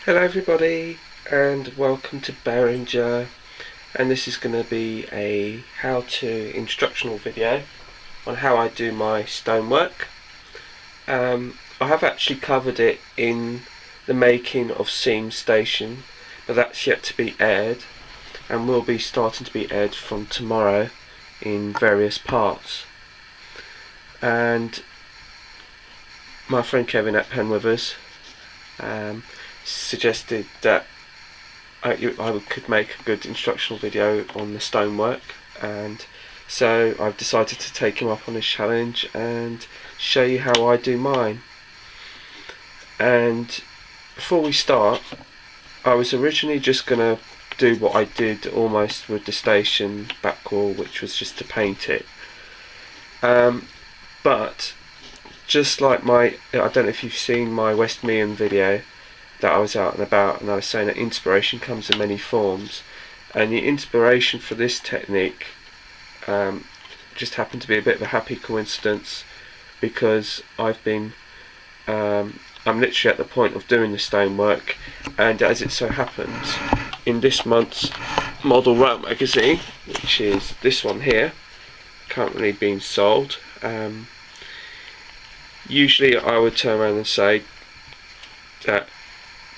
Hello everybody and welcome to Berringer, and this is going to be a how-to instructional video on how I do my stonework. I have actually covered it in the making of Seam Station, but that's yet to be aired and will be starting to be aired from tomorrow in various parts. And my friend Kevin at Penwithers suggested that I could make a good instructional video on the stonework, and so I've decided to take him up on his challenge and show you how I do mine. And before we start, I was originally just going to do what I did almost with the station back wall, which was just to paint it. But just like I don't know if you've seen my West Meehan video that I was out and about, and I was saying that inspiration comes in many forms, and the inspiration for this technique just happened to be a bit of a happy coincidence, because I'm literally at the point of doing the stonework, and as it so happens, in this month's Model Rail magazine, which is this one here, currently being sold, usually I would turn around and say that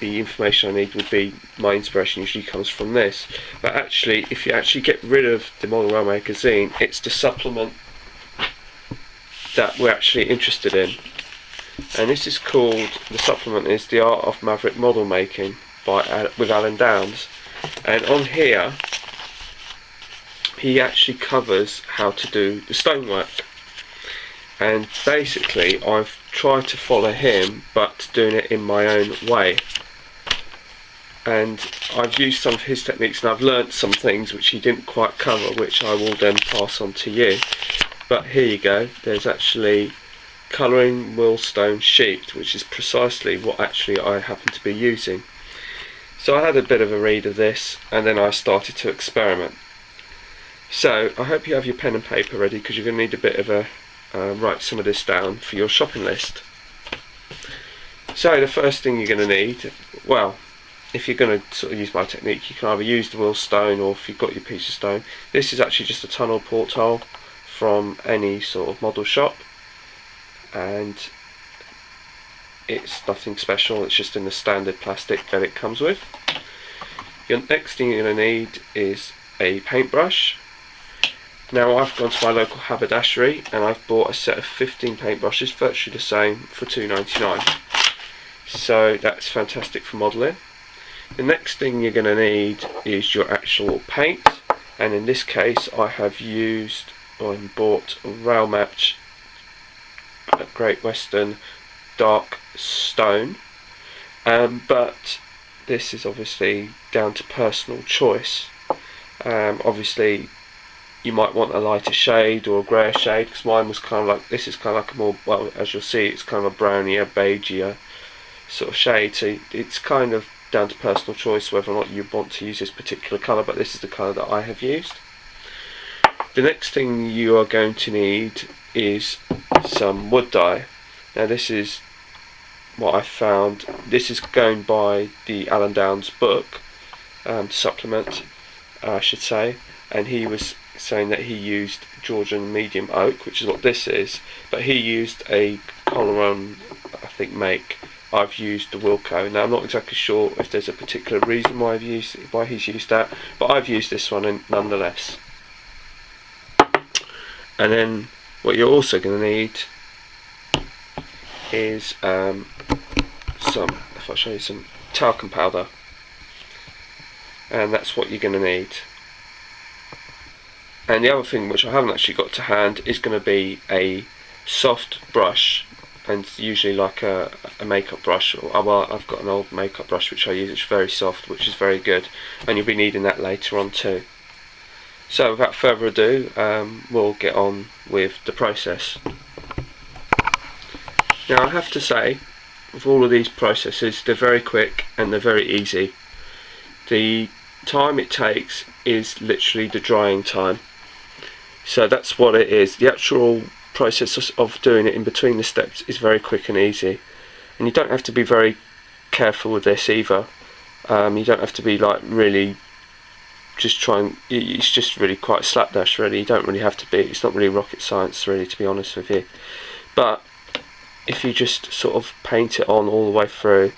the information I need would be, my inspiration usually comes from this, but actually if you actually get rid of the Model Rail magazine, it's the supplement that we're actually interested in, and this is called, the supplement is The Art of Maverick Model Making with Alan Downs, and on here he actually covers how to do the stonework, and basically I've tried to follow him but doing it in my own way, and I've used some of his techniques and I've learnt some things which he didn't quite cover, which I will then pass on to you. But here you go, there's actually colouring millstone sheet, which is precisely what actually I happen to be using. So I had a bit of a read of this and then I started to experiment. So I hope you have your pen and paper ready, because you're going to need a bit of a write some of this down for your shopping list. So the first thing you're going to need, well, if you're going to sort of use my technique, you can either use the wheel stone, or if you've got your piece of stone, this is actually just a tunnel porthole from any sort of model shop, and it's nothing special, it's just in the standard plastic that it comes with. Your next thing you're going to need is a paintbrush. Now I've gone to my local haberdashery and I've bought a set of 15 paintbrushes, virtually the same, for £2.99. So that's fantastic for modelling. The next thing you're going to need is your actual paint, and in this case I have used or bought Rail Match at Great Western Dark Stone, but this is obviously down to personal choice. Obviously you might want a lighter shade or a greyer shade, because mine was kind of like, this is kind of like a more, well, as you'll see, it's kind of a brownier, beigeier sort of shade, so it's kind of down to personal choice whether or not you want to use this particular colour, but this is the colour that I have used. The next thing you are going to need is some wood dye. Now this is what I found, this is going by the Alan Downs book, supplement I should say, and he was saying that he used Georgian medium oak, which is what this is, but he used a Coloron, I think, make. I've used the Wilco. Now I'm not exactly sure if there's a particular reason why he's used that, but I've used this one nonetheless. And then what you're also going to need is if I show you, some talcum powder, and that's what you're going to need. And the other thing which I haven't actually got to hand is going to be a soft brush, and usually like a makeup brush, or well, I've got an old makeup brush which I use, it's very soft, which is very good, and you'll be needing that later on too. So without further ado, we'll get on with the process. Now I have to say, with all of these processes, they're very quick and they're very easy. The time it takes is literally the drying time. So that's what it is. The actual process of doing it in between the steps is very quick and easy, and you don't have to be very careful with this either. You don't have to be like really just trying. It's just really quite slapdash really. You don't really have to be. It's not really rocket science really, to be honest with you. But if you just sort of paint it on all the way through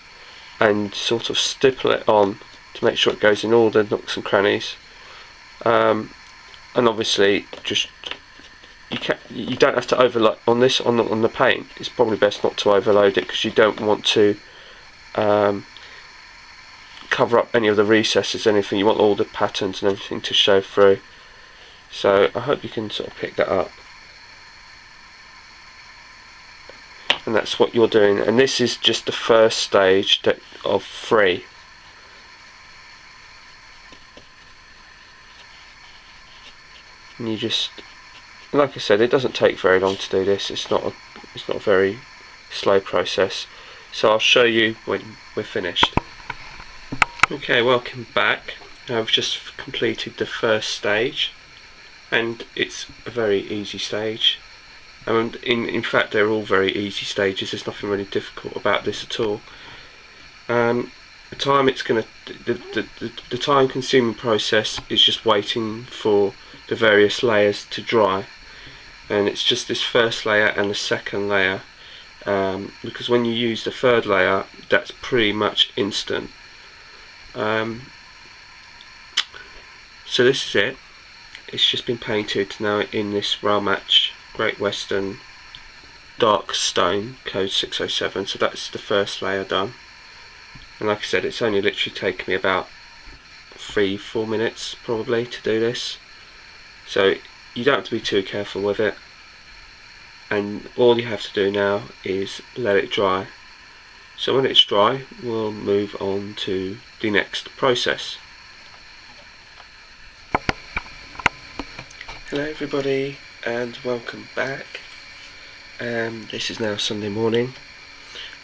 and sort of stipple it on to make sure it goes in all the nooks and crannies, and obviously just you don't have to overload on this on the paint. It's probably best not to overload it because you don't want to cover up any of the recesses, anything. You want all the patterns and everything to show through. So I hope you can sort of pick that up. And that's what you're doing, and this is just the first stage of 3. And you just, like I said, it doesn't take very long to do this. It's not a very slow process. So I'll show you when we're finished. Okay, welcome back. I've just completed the first stage, and it's a very easy stage. And in fact, they're all very easy stages. There's nothing really difficult about this at all. The time-consuming process is just waiting for the various layers to dry, and it's just this first layer and the second layer, because when you use the third layer, that's pretty much instant. So this is it. It's just been painted now in this Rail Match Great Western Dark Stone code 607. So that's the first layer done, and like I said, it's only literally taken me about 3-4 minutes probably to do this. So you don't have to be too careful with it, and all you have to do now is let it dry. So when it's dry, we'll move on to the next process. Hello everybody, and welcome back. This is now Sunday morning,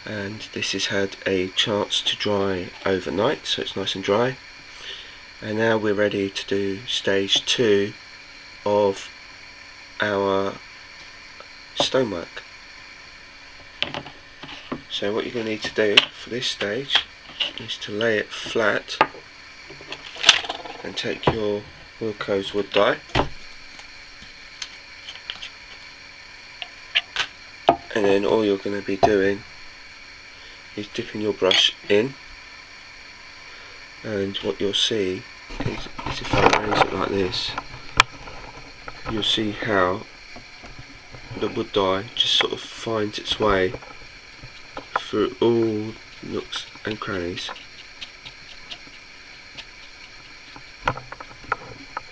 and this has had a chance to dry overnight, so it's nice and dry. And now we're ready to do stage 2 of our stonework. So what you're going to need to do for this stage is to lay it flat and take your Wilko's wood dye, and then all you're going to be doing is dipping your brush in, and what you'll see is if I raise it like this, you'll see how the wood dye just sort of finds its way through all nooks and crannies,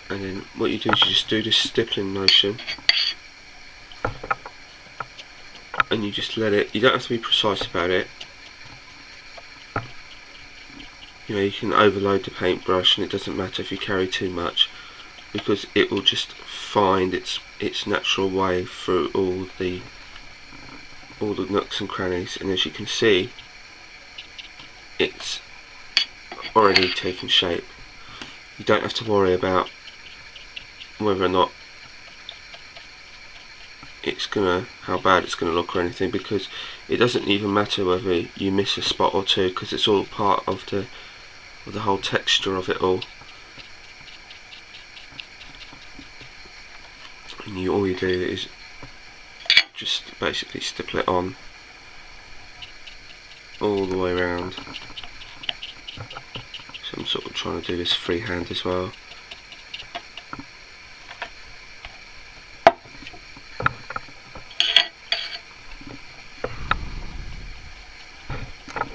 and then what you do is you just do this stippling motion, and you just let it. You don't have to be precise about it. You know, you can overload the paintbrush and it doesn't matter if you carry too much, because it will just find its natural way through all the nooks and crannies. And as you can see, it's already taken shape. You don't have to worry about whether or not how bad it's gonna look or anything, because it doesn't even matter whether you miss a spot or two, because it's all part of the whole texture of it all. And all you do is just basically stipple it on all the way around. So I'm sort of trying to do this freehand as well.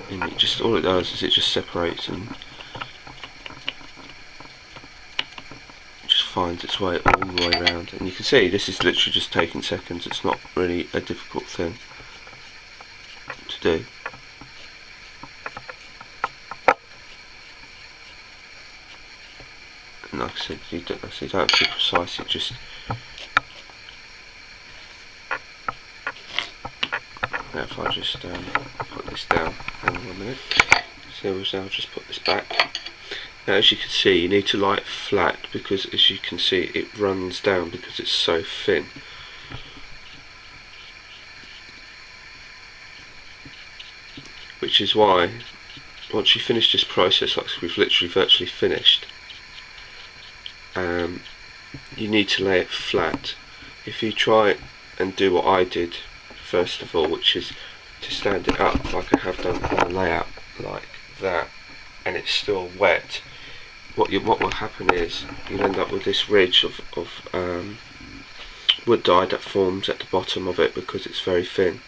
And all it does is it just separates and just finds its way all the way around. And you can see this is literally just taking seconds. It's not really a difficult thing to do. And like I said, you don't have to be precise. It just now if I just put this down, hang on 1 minute. So I'll just put this back. Now as you can see, you need to light flat, because as you can see it runs down because it's so thin. Which is why once you finish this process, like we've literally virtually finished, you need to lay it flat. If you try and do what I did first of all, which is to stand it up like I have done on the layout like that, and it's still wet, what will happen is you'll end up with this ridge of wood dye that forms at the bottom of it because it's very thin.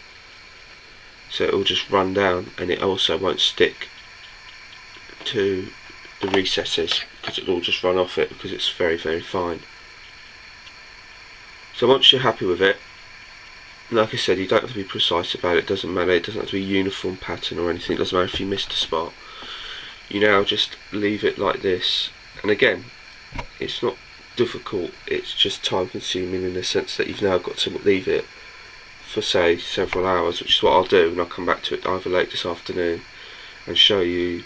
So it will just run down, and it also won't stick to the recesses because it'll all just run off it because it's very, very fine. So once you're happy with it, like I said, you don't have to be precise about it. It doesn't matter. It doesn't have to be a uniform pattern or anything. It doesn't matter if you missed a spot. You now just leave it like this, and again, it's not difficult. It's just time consuming in the sense that you've now got to leave it for say several hours, which is what I'll do, and I'll come back to it either late this afternoon and show you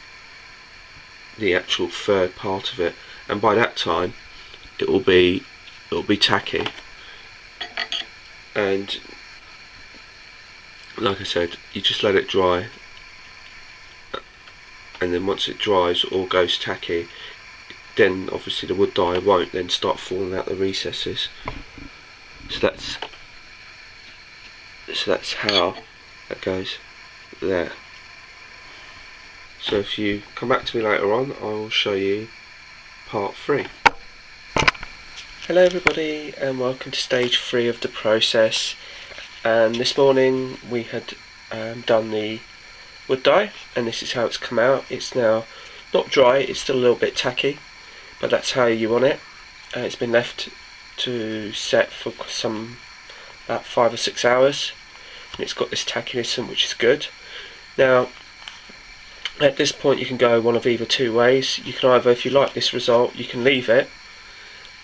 the actual third part of it, and by that time it'll be tacky. And like I said, you just let it dry, and then once it dries or goes tacky, then obviously the wood dye won't then start falling out the recesses. So that's how that goes there. So if you come back to me later on, I will show you part 3. Hello everybody, and welcome to stage 3 of the process. And this morning we had done the wood dye, and this is how it's come out. It's now not dry, it's still a little bit tacky, but that's how you want it. It's been left to set for about 5 or 6 hours, and it's got this tackiness in, which is good. Now at this point you can go one of either two ways. You can either, if you like this result, you can leave it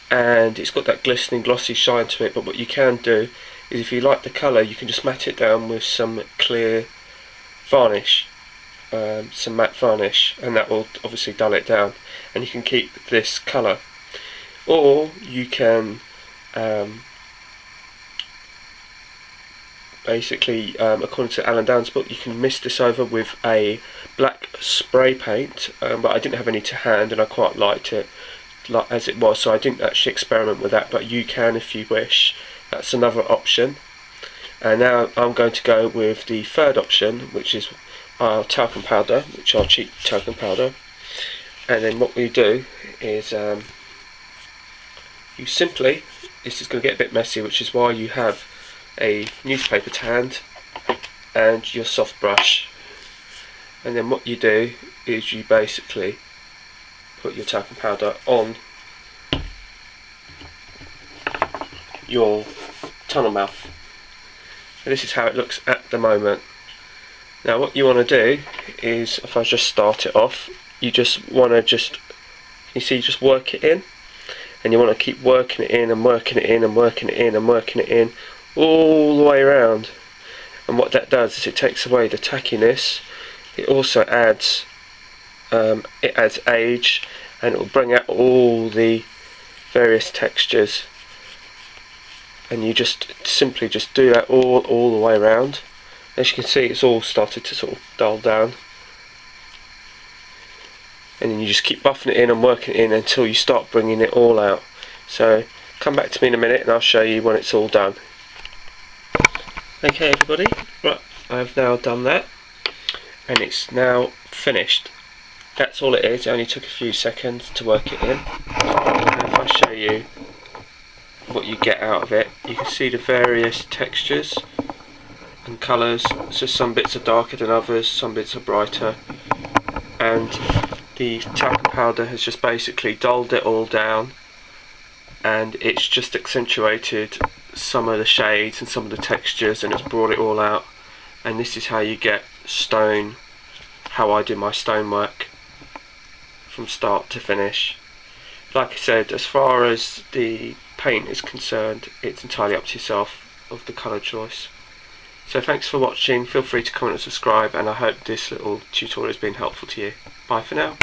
and it's got that glistening glossy shine to it, but what you can do is, if you like the colour, you can just matte it down with some clear varnish, some matte varnish, and that will obviously dull it down, and you can keep this colour. Or you can basically, according to Alan Down's book, you can mist this over with a black spray paint, but I didn't have any to hand and I quite liked it as it was, so I didn't actually experiment with that, but you can if you wish. That's another option. And now I'm going to go with the third option, which is our talcum powder, which are cheap talcum powder. And then what we do is you simply, this is going to get a bit messy, which is why you have a newspaper to hand and your soft brush. And then what you do is you basically put your talcum powder on your tunnel mouth. So this is how it looks at the moment. Now what you want to do is, if I just start it off, you just want to just work it in, and you want to keep working it in and working it in and working it in and working it in all the way around. And what that does is it takes away the tackiness. It also adds age, and it will bring out all the various textures. And you just simply just do that all the way around. As you can see, it's all started to sort of dull down, and then you just keep buffing it in and working it in until you start bringing it all out. So come back to me in a minute and I'll show you when it's all done. Okay everybody, right, I've now done that and it's now finished. That's all it is. It only took a few seconds to work it in. And if I show you what you get out of it, you can see the various textures and colours. So some bits are darker than others, some bits are brighter, and the talcum powder has just basically dulled it all down, and it's just accentuated some of the shades and some of the textures, and it's brought it all out. And this is how you get stone, how I do my stonework from start to finish. Like I said, as far as the paint is concerned, it's entirely up to yourself of the colour choice. So thanks for watching, feel free to comment and subscribe, and I hope this little tutorial has been helpful to you. Bye for now.